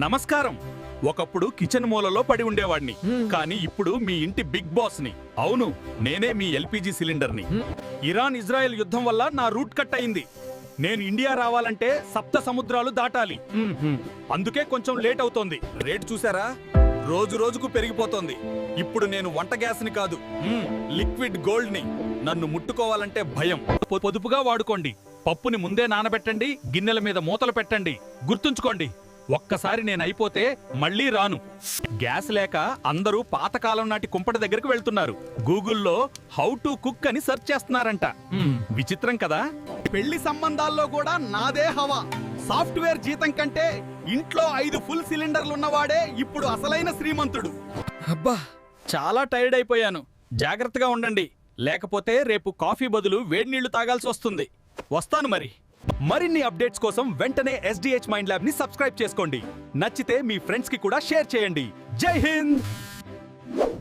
నమస్కారం. ఒకప్పుడు కిచెన్ మూలలో పడి ఉండేవాడిని, కానీ ఇప్పుడు మీ ఇంటి బిగ్ బాస్ ని. అవును, నేనే మీ ఎల్పిజి సిలిండర్ని. ఇరాన్ ఇజ్రాయెల్ యుద్ధం వల్ల నా రూట్ కట్ అయింది. నేను ఇండియా రావాలంటే 7 సముద్రాలు దాటాలి. అందుకే కొంచెం లేట్ అవుతోంది. రేట్ చూసారా, రోజు రోజుకు పెరిగిపోతోంది. ఇప్పుడు నేను వంట గ్యాస్ ని కాదు, లిక్విడ్ గోల్డ్ ని. నన్ను ముట్టుకోవాలంటే భయం. పొదుపుగా వాడుకోండి. పప్పుని ముందే నానబెట్టండి, గిన్నెల మీద మూతలు పెట్టండి. గుర్తుంచుకోండి, ఒక్కసారి నేను అయిపోతే మళ్ళీ రాను. గ్యాస్ లేక అందరూ పాతకాలం నాటి కుంపటి దగ్గరకు వెళ్తున్నారు. గూగుల్లో హౌ టు కుక్ అని సెర్చ్ చేస్తున్నారంట. విచిత్రం కదా. పెళ్లి సంబంధాల్లో కూడా నాదే హవా. సాఫ్ట్వేర్ జీతం కంటే ఇంట్లో 5 ఫుల్ సిలిండర్లున్నవాడే ఇప్పుడు అసలైన శ్రీమంతుడు. అబ్బా, చాలా టైర్డ్ అయిపోయాను. జాగ్రత్తగా ఉండండి, లేకపోతే రేపు కాఫీ బదులు వేడినీళ్లు తాగాల్సి వస్తుంది. వస్తాను మరి. మరిన్ని అప్డేట్స్ కోసం వెంటనే SDH మైండ్ ల్యాబ్ ని సబ్స్క్రైబ్ చేసుకోండి. నచ్చితే మీ ఫ్రెండ్స్ కి కూడా షేర్ చేయండి. జై హింద్.